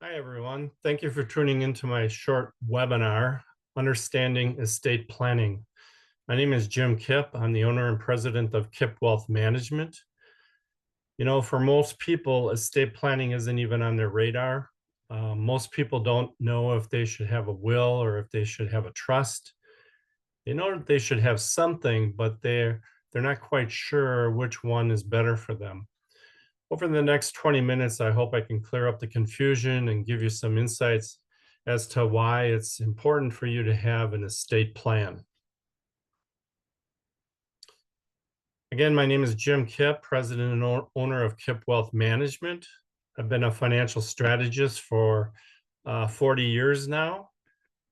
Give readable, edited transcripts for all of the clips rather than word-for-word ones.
Hi, everyone. Thank you for tuning into my short webinar, Understanding Estate Planning. My name is Jim Kipp. I'm the owner and president of Kipp Wealth Management. You know, for most people, estate planning isn't even on their radar. Most people don't know if they should have a will or if they should have a trust. They know they should have something, but they're not quite sure which one is better for them. Over the next 20 minutes, I hope I can clear up the confusion and give you some insights as to why it's important for you to have an estate plan. Again, my name is Jim Kipp, president and owner of Kipp Wealth Management. I've been a financial strategist for 40 years now.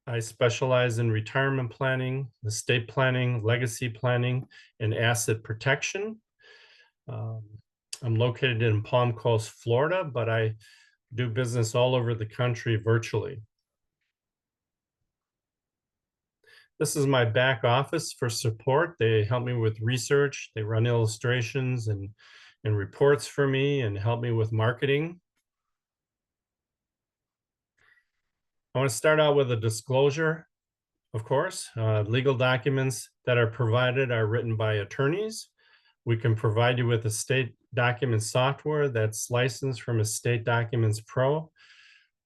I specialize in retirement planning, estate planning, legacy planning, and asset protection. I'm located in Palm Coast, Florida, but I do business all over the country virtually. This is my back office for support. They help me with research. They run illustrations and reports for me and help me with marketing. I want to start out with a disclosure, of course. Legal documents that are provided are written by attorneys. We can provide you with estate document software that's licensed from Estate Documents Pro.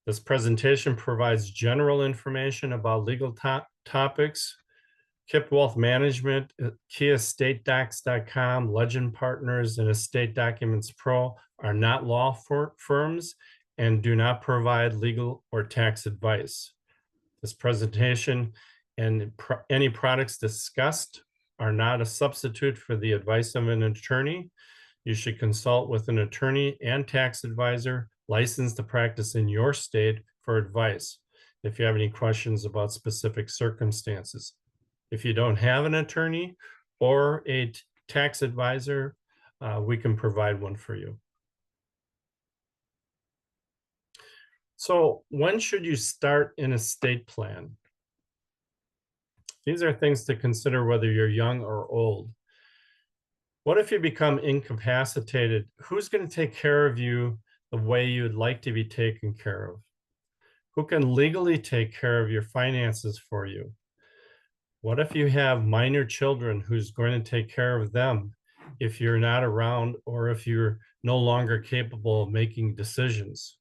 This presentation provides general information about legal topics. Kipp Wealth Management, KeyEstateDocs.com, Legend Partners, and Estate Documents Pro are not law firms and do not provide legal or tax advice. This presentation and any products discussed are not a substitute for the advice of an attorney. You should consult with an attorney and tax advisor licensed to practice in your state for advice if you have any questions about specific circumstances. If you don't have an attorney or a tax advisor, we can provide one for you. So when should you start an estate plan? These are things to consider whether you're young or old. What if you become incapacitated? Who's going to take care of you the way you'd like to be taken care of? Who can legally take care of your finances for you? What if you have minor children? Who's going to take care of them if you're not around or if you're no longer capable of making decisions?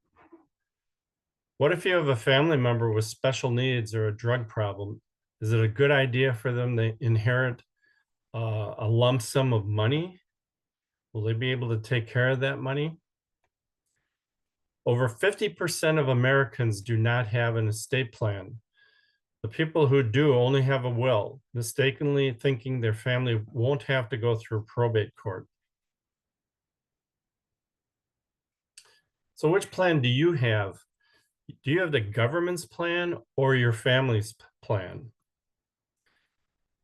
What if you have a family member with special needs or a drug problem? Is it a good idea for them to inherit a lump sum of money? Will they be able to take care of that money? Over 50% of Americans do not have an estate plan. The people who do only have a will, mistakenly thinking their family won't have to go through probate court. So which plan do you have? Do you have the government's plan or your family's plan?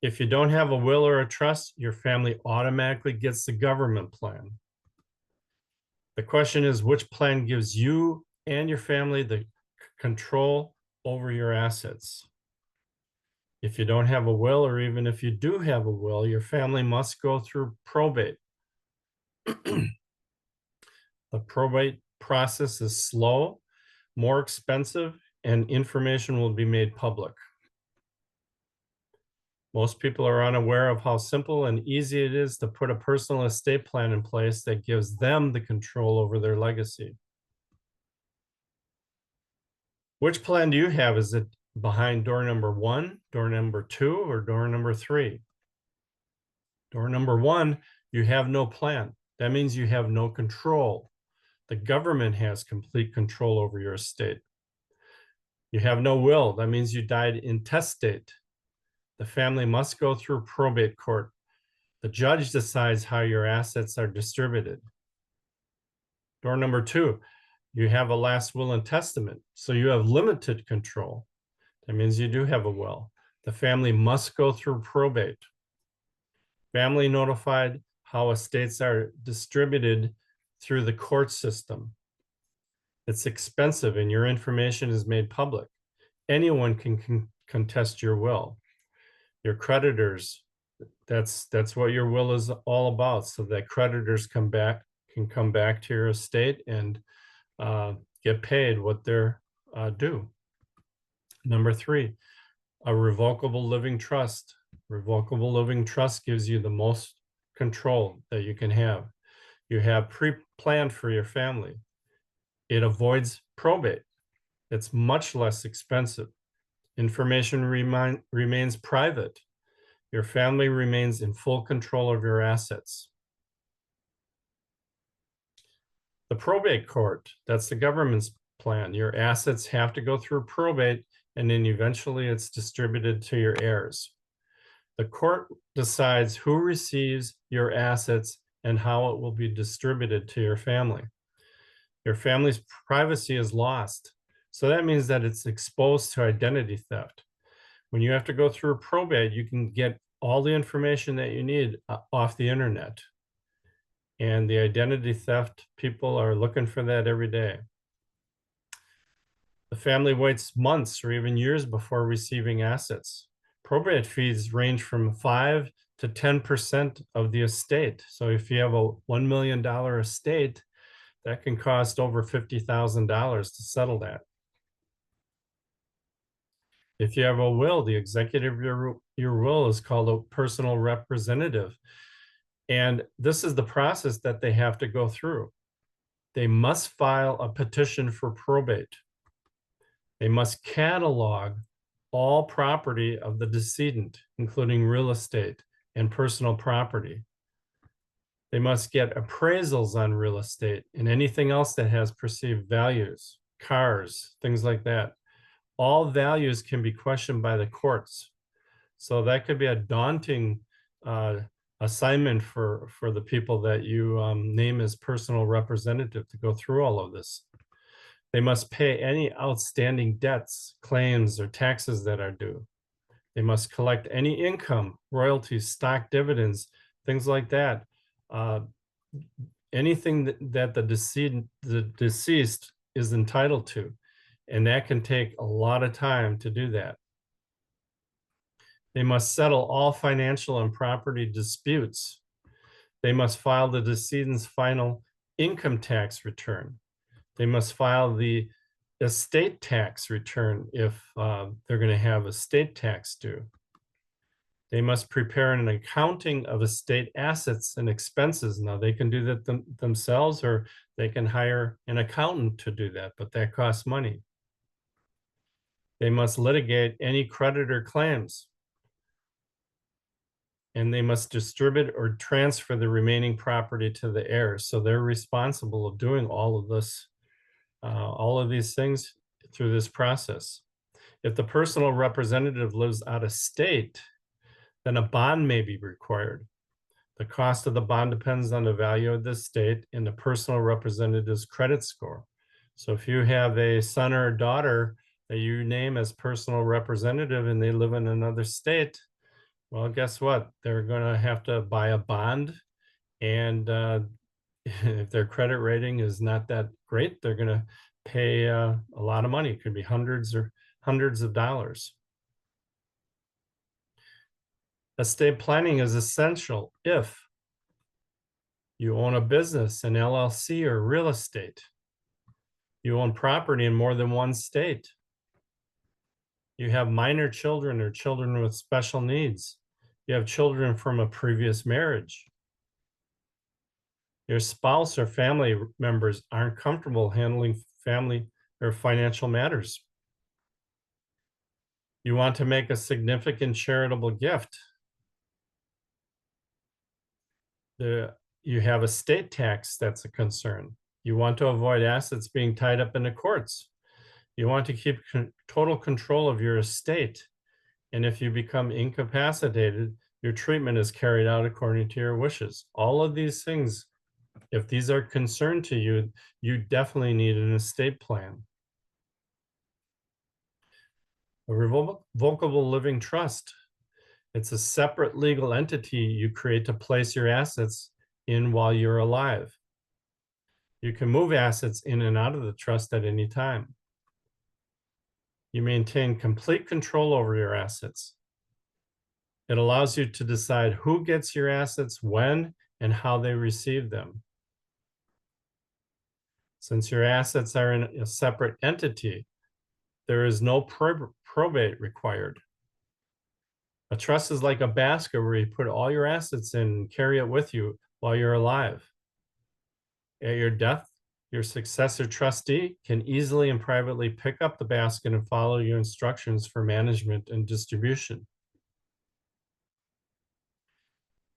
If you don't have a will or a trust, your family automatically gets the government plan. The question is, which plan gives you and your family the control over your assets? If you don't have a will, or even if you do have a will, your family must go through probate. The probate process is slow, more expensive, and information will be made public. Most people are unaware of how simple and easy it is to put a personal estate plan in place that gives them the control over their legacy. Which plan do you have? Is it behind door number 1, door number 2, or door number 3? Door number 1, you have no plan. That means you have no control. The government has complete control over your estate. You have no will. That means you died intestate. The family must go through probate court. The judge decides how your assets are distributed. Door number 2, you have a last will and testament, so you have limited control. That means you do have a will. The family must go through probate. Family notified how estates are distributed through the court system. It's expensive and your information is made public. Anyone can contest your will. Your creditors, that's what your will is all about, so that creditors can come back to your estate and get paid what they're due. Number 3, a revocable living trust. Revocable living trust gives you the most control that you can have. You have pre-planned for your family. It avoids probate. It's much less expensive. Information remains private. Your family remains in full control of your assets. The probate court, that's the government's plan. Your assets have to go through probate, and then eventually it's distributed to your heirs. The court decides who receives your assets and how it will be distributed to your family. Your family's privacy is lost. So that means that it's exposed to identity theft. When you have to go through probate, you can get all the information that you need off the internet. And the identity theft, people are looking for that every day. The family waits months or even years before receiving assets. Probate fees range from 5 to 10% of the estate. So if you have a $1 million estate, that can cost over $50,000 to settle that. If you have a will, the executive of your will is called a personal representative. And this is the process that they have to go through. They must file a petition for probate. They must catalog all property of the decedent, including real estate and personal property. They must get appraisals on real estate and anything else that has perceived values, cars, things like that. All values can be questioned by the courts. So that could be a daunting assignment for the people that you name as personal representative to go through all of this. They must pay any outstanding debts, claims, or taxes that are due. They must collect any income, royalties, stock dividends, things like that. Anything that the deceased is entitled to. And that can take a lot of time to do that. They must settle all financial and property disputes. They must file the decedent's final income tax return. They must file the estate tax return if they're going to have estate tax due. They must prepare an accounting of estate assets and expenses. Now, they can do that themselves, or they can hire an accountant to do that, but that costs money. They must litigate any creditor claims. And they must distribute or transfer the remaining property to the heirs. So they're responsible of doing all of this, all of these things through this process. If the personal representative lives out of state, then a bond may be required. The cost of the bond depends on the value of the estate and the personal representative's credit score. So if you have a son or a daughter that you name as personal representative and they live in another state, well, guess what? They're going to have to buy a bond. And if their credit rating is not that great, they're going to pay a lot of money. It could be hundreds of dollars. Estate planning is essential if you own a business, an LLC, or real estate. You own property in more than one state. You have minor children or children with special needs. You have children from a previous marriage. Your spouse or family members aren't comfortable handling family or financial matters. You want to make a significant charitable gift. You have estate tax that's a concern. You want to avoid assets being tied up in the courts. You want to keep total control of your estate. And if you become incapacitated, your treatment is carried out according to your wishes. All of these things, if these are concerned to you, you definitely need an estate plan. A revocable living trust. It's a separate legal entity you create to place your assets in while you're alive. You can move assets in and out of the trust at any time. You maintain complete control over your assets. It allows you to decide who gets your assets, when, and how they receive them. Since your assets are in a separate entity, there is no probate required. A trust is like a basket where you put all your assets in and carry it with you while you're alive. At your death, your successor trustee can easily and privately pick up the basket and follow your instructions for management and distribution.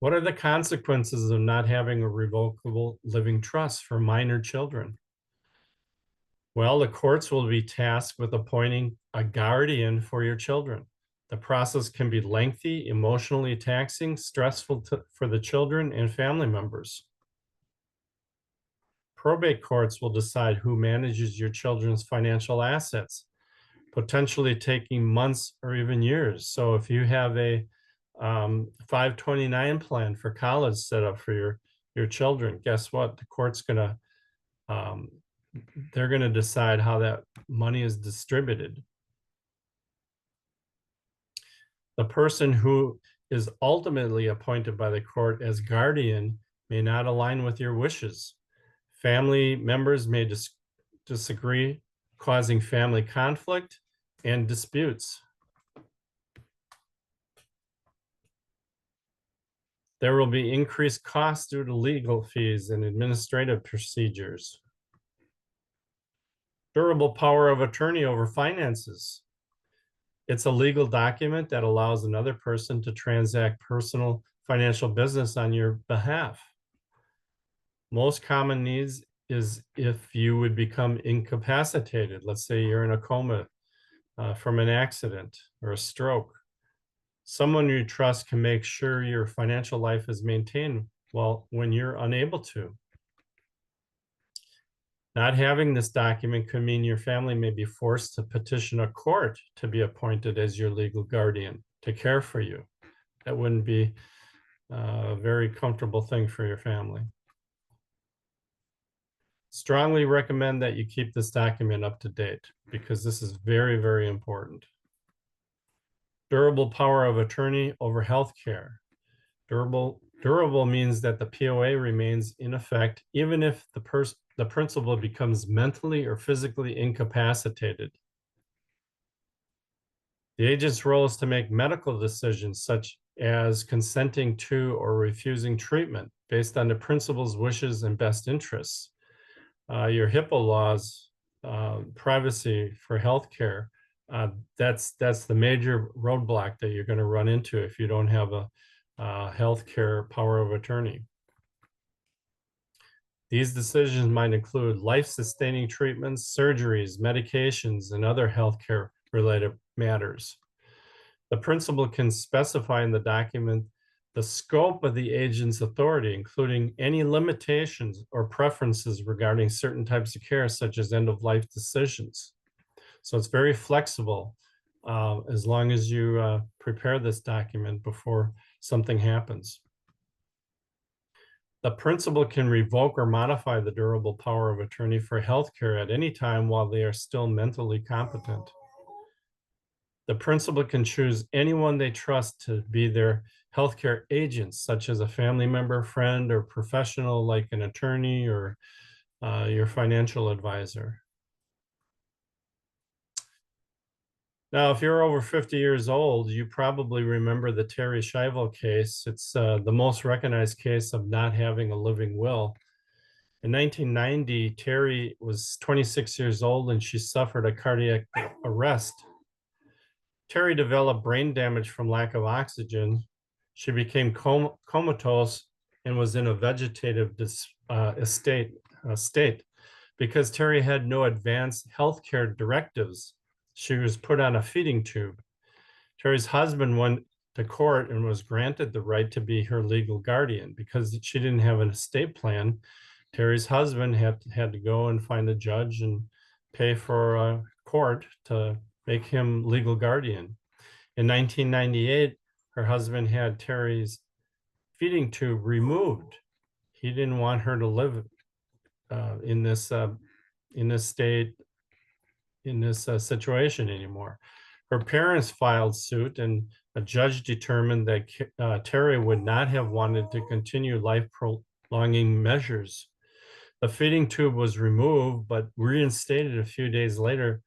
What are the consequences of not having a revocable living trust for minor children? Well, the courts will be tasked with appointing a guardian for your children. The process can be lengthy, emotionally taxing, stressful for the children and family members. Probate courts will decide who manages your children's financial assets, potentially taking months or even years. So if you have a 529 plan for college set up for your children, guess what? The court's gonna they're gonna decide how that money is distributed. The person who is ultimately appointed by the court as guardian may not align with your wishes. Family members may disagree, causing family conflict and disputes. There will be increased costs due to legal fees and administrative procedures. Durable power of attorney over finances. It's a legal document that allows another person to transact personal financial business on your behalf. Most common needs is if you would become incapacitated. Let's say you're in a coma from an accident or a stroke. Someone you trust can make sure your financial life is maintained when you're unable to. Not having this document could mean your family may be forced to petition a court to be appointed as your legal guardian to care for you. That wouldn't be a very comfortable thing for your family. Strongly recommend that you keep this document up to date because this is very, very important. Durable power of attorney over healthcare. Durable means that the POA remains in effect even if the principal becomes mentally or physically incapacitated. The agent's role is to make medical decisions such as consenting to or refusing treatment based on the principal's wishes and best interests. Your HIPAA laws, privacy for healthcare, that's the major roadblock that you're going to run into if you don't have a healthcare power of attorney. These decisions might include life-sustaining treatments, surgeries, medications, and other healthcare related matters. The principal can specify in the document the scope of the agent's authority, including any limitations or preferences regarding certain types of care, such as end-of-life decisions. So it's very flexible as long as you prepare this document before something happens. The principal can revoke or modify the durable power of attorney for healthcare at any time while they are still mentally competent. The principal can choose anyone they trust to be their healthcare agents, such as a family member, friend, or professional like an attorney or your financial advisor. Now, if you're over 50 years old, you probably remember the Terri Schiavo case. It's the most recognized case of not having a living will. In 1990, Terri was 26 years old and she suffered a cardiac arrest. Terri developed brain damage from lack of oxygen. She became comatose and was in a vegetative state because Terri had no advanced healthcare directives. She was put on a feeding tube. Terri's husband went to court and was granted the right to be her legal guardian because she didn't have an estate plan. Terri's husband had to go and find a judge and pay for a court to make him legal guardian. In 1998, her husband had Terri's feeding tube removed. He didn't want her to live in this state, in this situation anymore. Her parents filed suit and a judge determined that Terri would not have wanted to continue life prolonging measures. The feeding tube was removed, but reinstated a few days later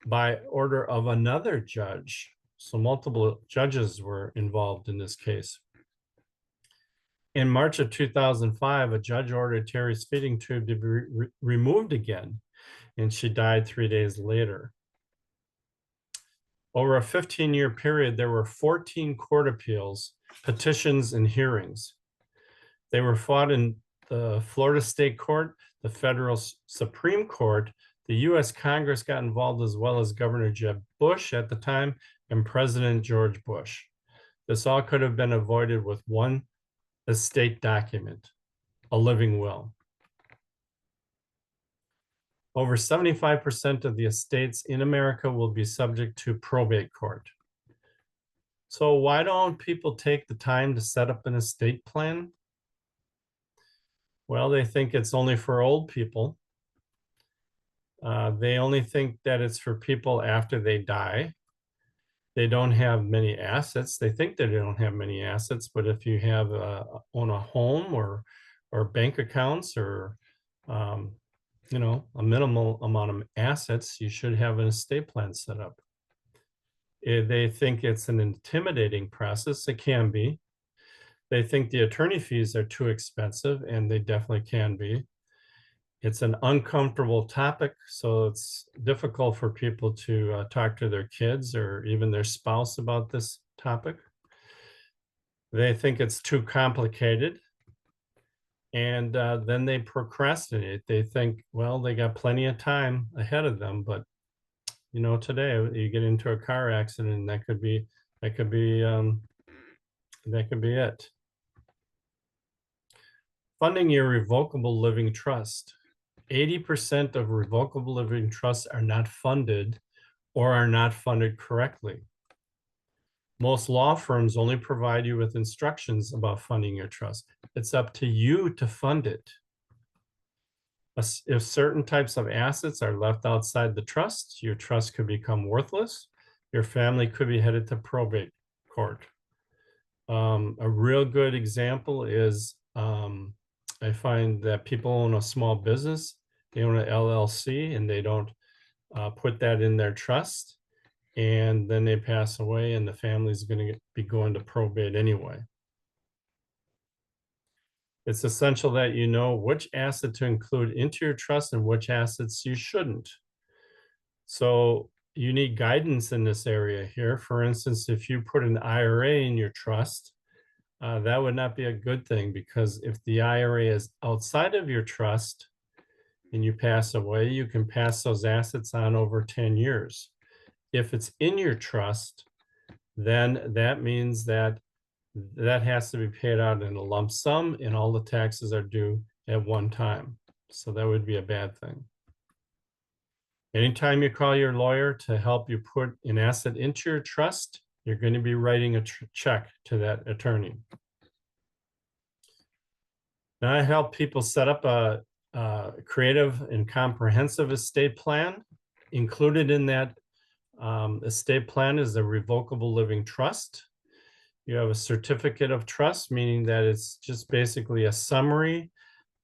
by order of another judge. So multiple judges were involved in this case. In March of 2005, a judge ordered Terry's feeding tube to be removed again, and she died 3 days later. Over a 15-year period, there were 14 court appeals, petitions, and hearings. They were fought in the Florida State Court, the Federal Supreme Court, the US Congress got involved, as well as Governor Jeb Bush at the time and President George Bush. This all could have been avoided with one estate document, a living will. Over 75% of the estates in America will be subject to probate court. So why don't people take the time to set up an estate plan? Well, they think it's only for old people. They only think that it's for people after they die. They don't have many assets. They think that they don't have many assets, but if you have own a home or bank accounts or you know, a minimal amount of assets, you should have an estate plan set up. They think it's an intimidating process. It can be. They think the attorney fees are too expensive, and they definitely can be. It's an uncomfortable topic, so it's difficult for people to talk to their kids or even their spouse about this topic. They think it's too complicated, and then they procrastinate. They think, well, they got plenty of time ahead of them, but you know, today you get into a car accident, and that could be it. Funding your revocable living trust. 80% of revocable living trusts are not funded or are not funded correctly. Most law firms only provide you with instructions about funding your trust. It's up to you to fund it. If certain types of assets are left outside the trust, your trust could become worthless. Your family could be headed to probate court. A real good example is I find that people own a small business, they own an LLC, and they don't put that in their trust, and then they pass away, and the family's going to be going to probate anyway. It's essential that you know which asset to include into your trust and which assets you shouldn't. So you need guidance in this area here. For instance, if you put an IRA in your trust, that would not be a good thing, because if the IRA is outside of your trust and you pass away, you can pass those assets on over 10 years. If it's in your trust, then that means that has to be paid out in a lump sum, and all the taxes are due at one time. So that would be a bad thing. Anytime you call your lawyer to help you put an asset into your trust, you're going to be writing a check to that attorney. Now I help people set up a creative and comprehensive estate plan. Included in that estate plan is a revocable living trust. You have a certificate of trust, meaning that it's just basically a summary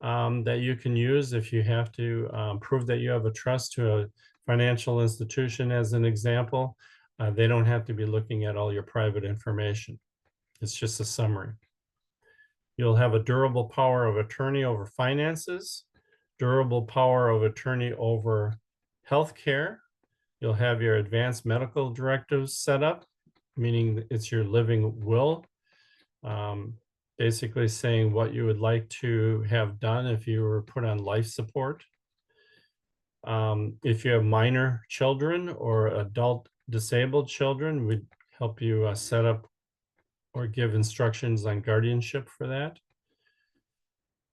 that you can use if you have to prove that you have a trust to a financial institution, as an example. They don't have to be looking at all your private information. It's just a summary. You'll have a durable power of attorney over finances, durable power of attorney over healthcare. You'll have your advanced medical directives set up, meaning it's your living will, basically saying what you would like to have done if you were put on life support. If you have minor children or adult disabled children, we'd help you set up or give instructions on guardianship for that.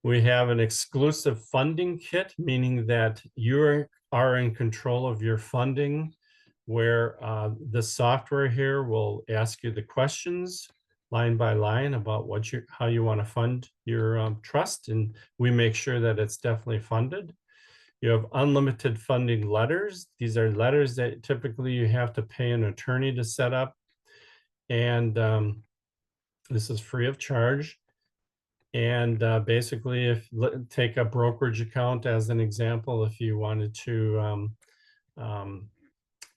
We have an exclusive funding kit, meaning that you are in control of your funding, where the software here will ask you the questions line by line about how you want to fund your trust, and we make sure that it's definitely funded. You have unlimited funding letters. These are letters that typically you have to pay an attorney to set up, and this is free of charge. And basically, take a brokerage account as an example, if you wanted to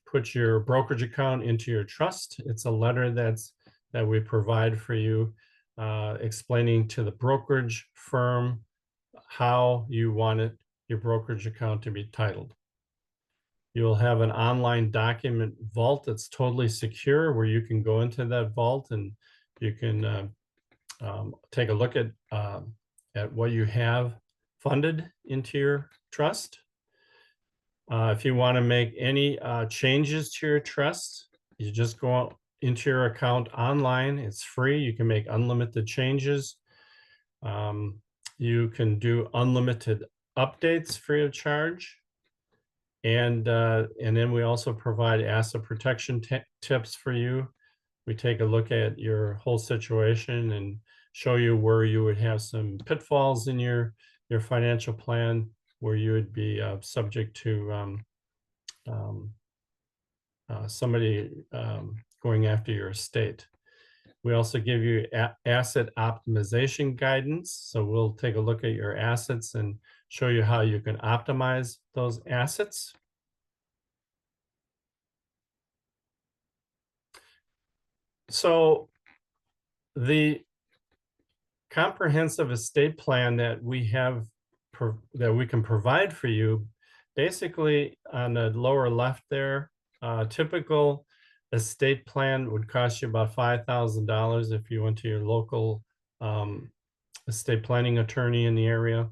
put your brokerage account into your trust, it's a letter that we provide for you, explaining to the brokerage firm how you want your brokerage account to be titled. You'll have an online document vault that's totally secure, where you can go into that vault and you can take a look at what you have funded into your trust. If you want to make any changes to your trust, you just go into your account online. It's free. You can make unlimited changes. You can do unlimited updates free of charge. And then we also provide asset protection tips for you. We take a look at your whole situation and show you where you would have some pitfalls in your financial plan, where you would be subject to somebody going after your estate. We also give you asset optimization guidance. So we'll take a look at your assets and show you how you can optimize those assets. So the comprehensive estate plan that we have that we can provide for you, basically on the lower left there, typical estate plan would cost you about $5,000 if you went to your local estate planning attorney in the area.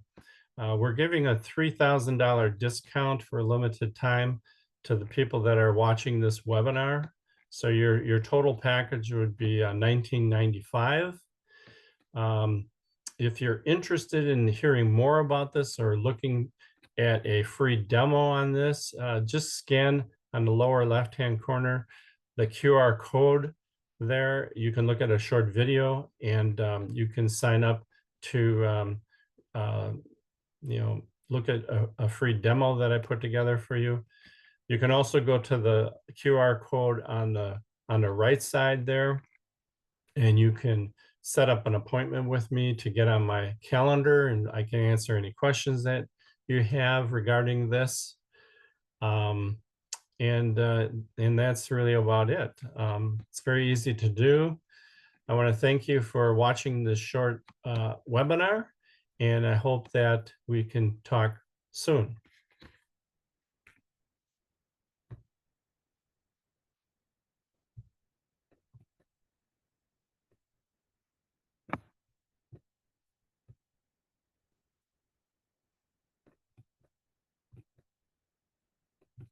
We're giving a $3,000 discount for a limited time to the people that are watching this webinar. So your total package would be $1,995. If you're interested in hearing more about this or looking at a free demo on this, just scan on the lower left-hand corner the QR code there. You can look at a short video, and you can sign up to look at a free demo that I put together for you. You can also go to the QR code on the right side there, and you can set up an appointment with me to get on my calendar, and I can answer any questions that you have regarding this. And that's really about it. It's very easy to do. I want to thank you for watching this short webinar, and I hope that we can talk soon.